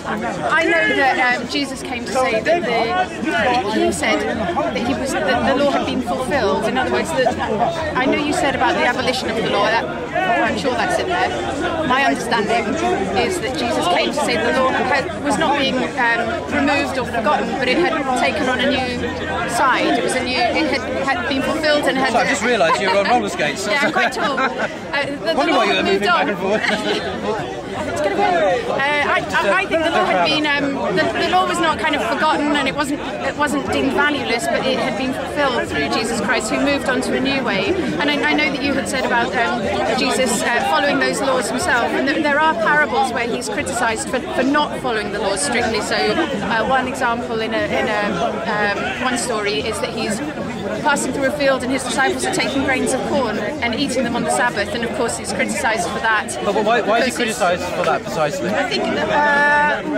I know that Jesus came to say that he said that the law had been fulfilled. In other words, that I know you said about the abolition of the law. I'm sure that's in there. My understanding is that Jesus came to say the law was not being removed or forgotten, but it had taken on a new side. It had been fulfilled and had. So I just realised you were on roller skates. Yeah, I'm quite tall. Wonder why you were moving back and forth. It's going to go. I think the law had been the law was not kind of forgotten, and it wasn't deemed valueless, but it had been fulfilled through Jesus Christ, who moved on to a new way. And I know that you had said about Jesus following those laws himself, and there are parables where he's criticised for not following the laws strictly. So one example in one story is that he's passing through a field and his disciples are taking grains of corn and eating them on the Sabbath, and of course he's criticised for that. But why is he criticised for that precisely? I think,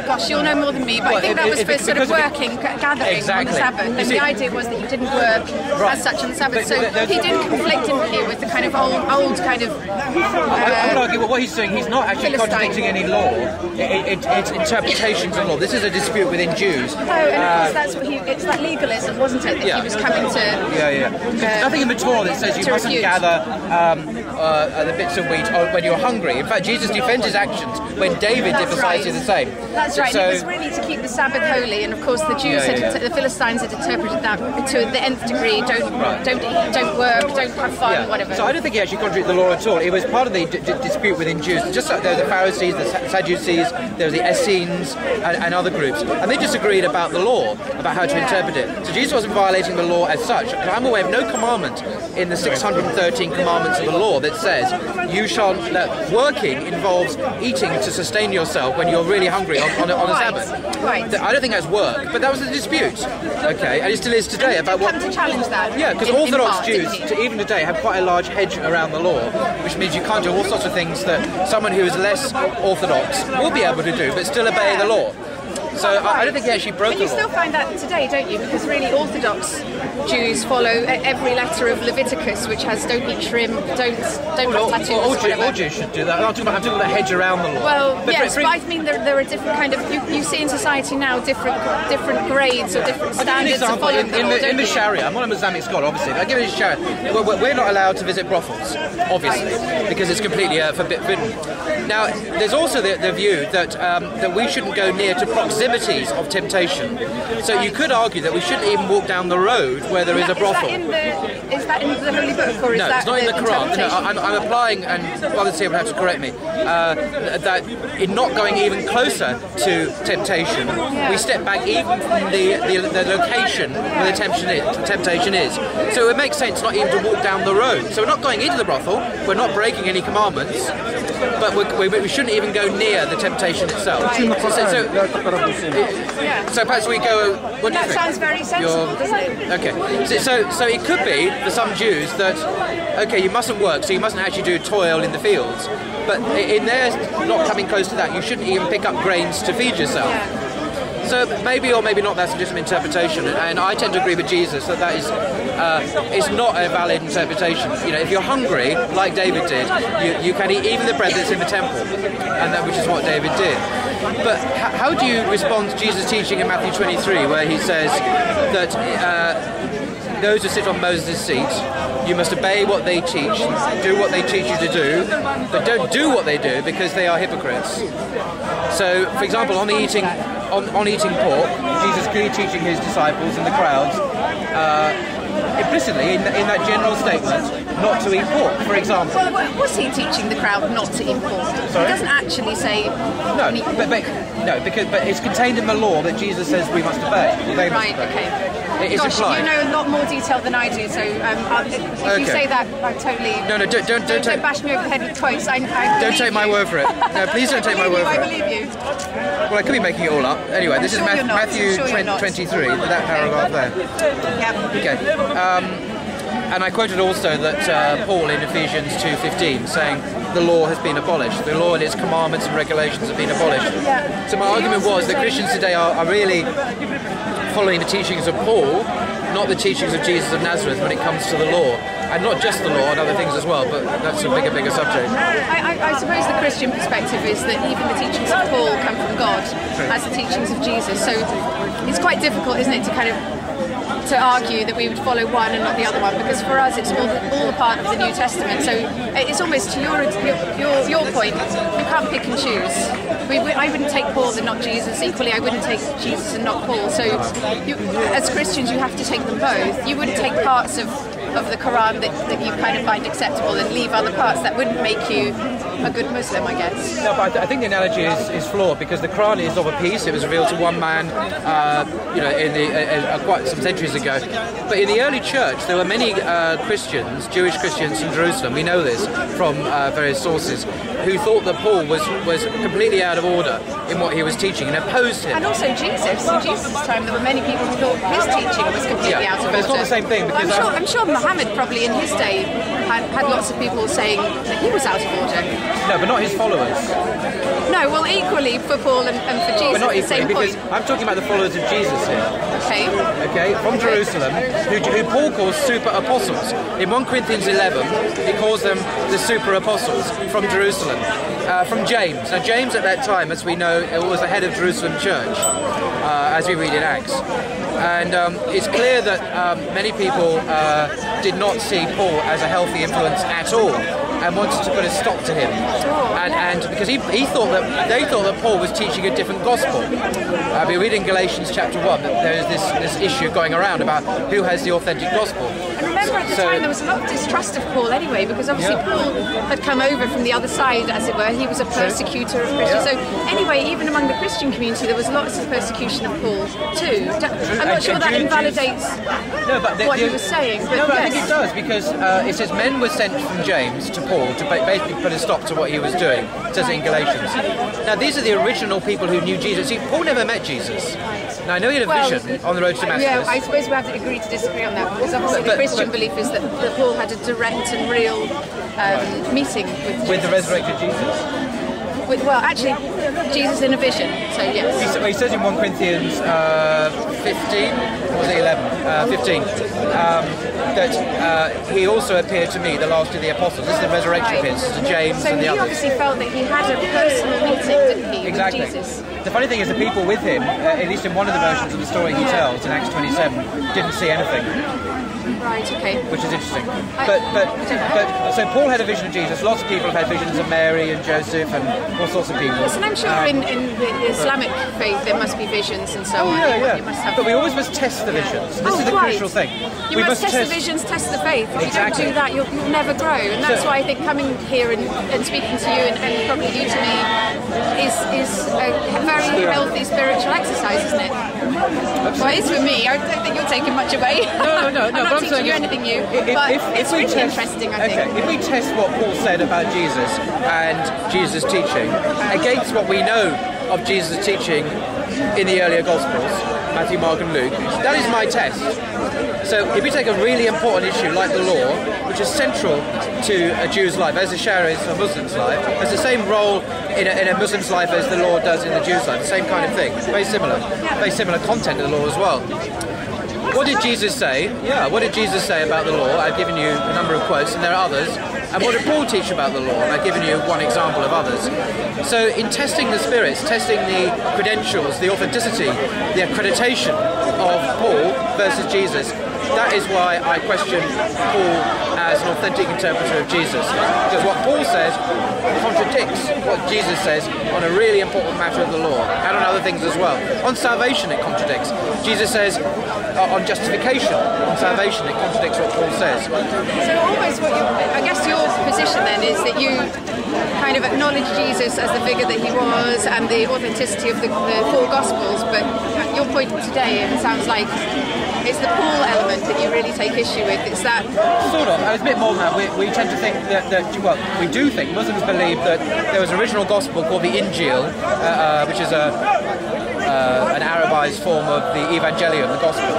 gosh, you'll know more than me, but I think that was for sort of working, gathering on the Sabbath, and the idea was that you didn't work as such on the Sabbath, so he didn't conflict in here with the kind of old kind of... I would argue, well, what he's doing, he's not actually contradicting any law, it's interpretations of law. This is a dispute within Jews. Oh, and of course it's that legalism, wasn't it, that he was coming to... There's nothing in the Torah that says you mustn't gather the bits of wheat when you're hungry. In fact, Jesus defends his actions when David did precisely the same. That's right. So, it was really to keep the Sabbath holy, and of course the Jews, the Philistines had interpreted that to the nth degree. Don't eat, don't work, don't have fun, whatever. So I don't think he actually contradicted the law at all. It was part of the dispute within Jews. Just like there were the Pharisees, the Sadducees, there were the Essenes, and other groups, and they disagreed about the law, about how to interpret it. So Jesus wasn't violating the law as such. I'm aware of no commandment in the 613 commandments of the law that says that working involves eating to sustain yourself when you're really hungry on a Sabbath. Right. I don't think that's work, but that was a dispute. Okay, and it still is today about what. Come to challenge that. Yeah, because Orthodox Jews, even today, have quite a large hedge around the law, which means you can't do all sorts of things that someone who is less Orthodox will be able to do, but still obey the law. So I don't think he actually broke the law. But you still find that today, don't you? Because really Orthodox Jews follow every letter of Leviticus, which has don't eat shrimp, don't have tattoos. All Jews should do that. I'm talking about the hedge around the law. Well, but yes, but I mean there are different kind of you see in society now different grades or different standards of following the law. In the Sharia, I'm not an Islamic scholar, obviously. But I give it a Sharia. We're not allowed to visit brothels, obviously, because it's completely forbidden. Now, there's also the view that we shouldn't go near to proximities of temptation. So you could argue that we shouldn't even walk down the road where there is a brothel. Is that in the Holy Book, or is that it's not in the Quran. No, I'm applying, and Brother Sia will have to correct me, that in not going even closer to temptation, we step back even from the location where the temptation is. So it makes sense not even to walk down the road. So we're not going into the brothel, we're not breaking any commandments, but we shouldn't even go near the temptation itself. So perhaps we go. What do you think? That sounds very sensible, doesn't it? Okay. So it could be for some Jews that you mustn't work, so you mustn't actually do toil in the fields. But in their not coming close to that, you shouldn't even pick up grains to feed yourself. Yeah. So maybe or maybe not, that's just an interpretation, and I tend to agree with Jesus that is it's not a valid interpretation. You know, if you're hungry, like David did, you can eat even the bread that's in the temple, and which is what David did. But how do you respond to Jesus' teaching in Matthew 23, where he says that those who sit on Moses' seat, you must obey what they teach, do what they teach you to do, but don't do what they do because they are hypocrites. So, for example, on eating pork, Jesus clearly teaching his disciples and the crowds implicitly in that general statement not to eat pork, for example. Well, was he teaching the crowd not to eat pork? Sorry? He doesn't actually say no, but it's contained in the law that Jesus says we must obey. Right, okay. It's Gosh, implied. you know a lot more detail than I do, so if you say that, I totally... No, don't bash me over the head with quotes. Don't take my word for it. No, please don't take my word for it. I believe you. Well, I could be making it all up. Anyway, this is Matthew 23, that paragraph there. Yeah. Okay. And I quoted also that Paul in Ephesians 2:15 saying the law has been abolished. The law and its commandments and regulations have been abolished. Yeah. So my argument was that Christians today are really following the teachings of Paul, not the teachings of Jesus of Nazareth when it comes to the law. and not just the law and other things as well, but that's a bigger subject. I suppose the Christian perspective is that even the teachings of Paul come from God as the teachings of Jesus. So it's quite difficult, isn't it, to argue that we would follow one and not the other one, because for us it's all a part of the New Testament. So it's almost to your point, you can't pick and choose. I wouldn't take Paul and not Jesus. Equally, I wouldn't take Jesus and not Paul. So as Christians, you have to take them both. You wouldn't take parts of the Quran that you kind of find acceptable and leave other parts. That wouldn't make you a good Muslim, I guess. No, but I think the analogy is flawed, because the Quran is of a piece. It was revealed to one man, in quite some centuries ago. But in the early church, there were many Christians, Jewish Christians in Jerusalem. We know this from various sources, who thought that Paul was completely out of order in what he was teaching and opposed him. And also Jesus. In Jesus' time, there were many people who thought his teaching was completely out of order. But it's not the same thing, because I'm sure Muhammad probably in his day had lots of people saying that he was out of order. No, but not his followers. No, well, equally for Paul and for Jesus, but not the same equally, because point. I'm talking about the followers of Jesus here. Okay, from Jerusalem, who Paul calls super apostles. In 1 Corinthians 11, he calls them the super apostles from Jerusalem. From James. Now, James at that time, as we know, was the head of Jerusalem church, as we read in Acts. And it's clear that many people did not see Paul as a healthy influence at all, and wanted to put a stop to him. And because they thought that Paul was teaching a different gospel. We read in Galatians chapter 1 that there is this issue going around about who has the authentic gospel. And remember, at the time there was a lot of distrust of Paul anyway, because obviously Paul had come over from the other side, as it were. He was a persecutor of Christians. So anyway, even among the Christian community, there was lots of persecution of Paul too. I'm not sure that invalidates what he was saying. But I think it does, because it says men were sent from James to Paul to basically put a stop to what he was doing. It says it in Galatians. Now, these are the original people who knew Jesus. See, Paul never met Jesus. Now, I know he had a vision on the road to Damascus. Yeah, I suppose we have to agree to disagree on that, because obviously the Christian belief is that Paul had a direct and real meeting with Jesus. With the resurrected Jesus. Well, actually, Jesus in a vision, so yes. He says in 1 Corinthians 15, or was it 11? 15, that he also appeared to me, the last of the apostles. This is the resurrection appearance to James and the others. So he obviously felt that he had a personal meeting, didn't he, exactly. with Jesus? The funny thing is the people with him, at least in one of the versions of the story he tells, in Acts 27, didn't see anything. Right, okay. Which is interesting. But so Paul had a vision of Jesus. Lots of people have had visions of Mary and Joseph and all sorts of people. Yes, and I'm sure in the Islamic faith there must be visions and so on. Yeah. Must have... But we always must test the visions. This is the crucial thing. You must test the visions, test the faith. If you don't do that, you'll never grow. And that's why I think coming here and speaking to you and probably you to me is a very healthy spiritual exercise, isn't it? Well, it is for me. I don't think you're taking much away. No. I'm not teaching you anything new, but it's really interesting, I think. If we test what Paul said about Jesus and Jesus' teaching against what we know of Jesus' teaching in the earlier Gospels, Matthew, Mark and Luke, that is my test. So if we take a really important issue like the law, which is central to a Jew's life, as a Sharia is a Muslim's life, has the same role in a Muslim's life as the law does in the Jew's life, the same kind of thing, very similar content of the law as well. What did Jesus say? What did Jesus say about the law? I've given you a number of quotes, and there are others. And what did Paul teach about the law? And I've given you one example of others. So in testing the spirits, testing the credentials, the authenticity, the accreditation of Paul versus Jesus, that is why I question Paul as an authentic interpreter of Jesus. Because what Paul says contradicts what Jesus says on a really important matter of the law, and on other things as well. On salvation it contradicts. Jesus says on justification, on salvation it contradicts what Paul says. So almost I guess your position then is that you kind of acknowledge Jesus as the figure that he was and the authenticity of the four Gospels, but your point today, it sounds like it's the Paul element that you really take issue with. It's that sort of. It's a bit more than that. We tend to think that we do think Muslims believe that there was an original gospel called the Injil, which is an Arabized form of the Evangelion, the gospel,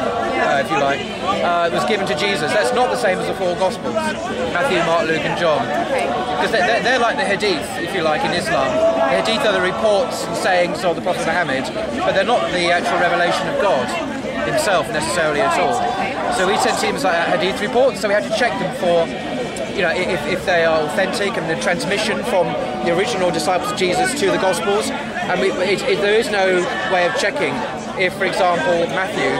if you like. It was given to Jesus. That's not the same as the four Gospels, Matthew, Mark, Luke and John. Because they're like the Hadith, if you like, in Islam. The Hadith are the reports and sayings of the Prophet Muhammad, but they're not the actual revelation of God himself necessarily at all. So we send teams like Hadith reports, so we have to check them for, you know, if they are authentic and the transmission from the original disciples of Jesus to the Gospels. And there is no way of checking if, for example, Matthew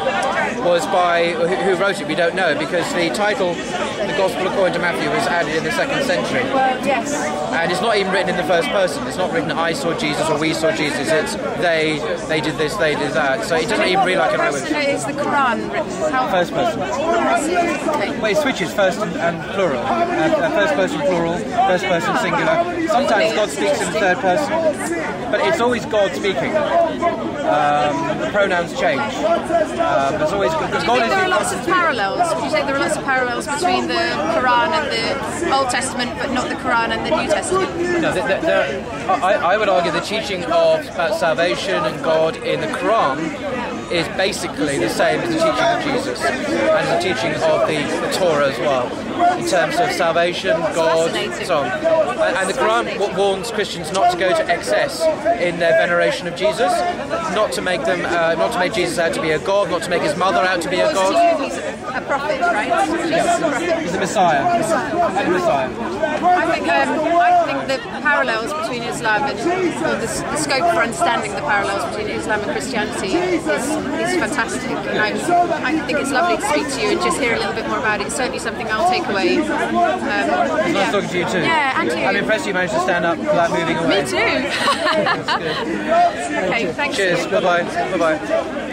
was by, who wrote it, we don't know, because the title, the Gospel according to Matthew, was added in the 2nd century. Well, yes. And it's not even written in the first person. It's not written, I saw Jesus or we saw Jesus. It's they did this, they did that. So it doesn't even read like an eyewitness. Is the Quran written? First person. Okay. Well, it switches first and plural. First person plural, first person singular. Sometimes God speaks in third person, but it's always God speaking. Pronouns change. There's always, because God is. There are lots of parallels. Would you say there are lots of parallels between the Quran and the Old Testament, but not the Quran and the New Testament? No, I would argue the teaching of salvation and God in the Quran is basically the same as the teaching of Jesus and the teaching of the Torah as well, in terms of salvation, God, so on. And the Quran warns Christians not to go to excess in their veneration of Jesus, not to make them, not to make Jesus out to be a god, not to make his mother out to be a god. He's a prophet, right? Yeah. He's a Messiah. And a Messiah. I think the parallels between Islam and the scope for understanding the parallels between Islam and Christianity is fantastic. And I think it's lovely to speak to you and just hear a little bit more about it. It's certainly something I'll take away. It's nice talking to you too. Yeah, and you. I'm impressed you managed to stand up without moving away. Me too. That's good. Okay, thanks. Cheers. Bye-bye. Bye-bye.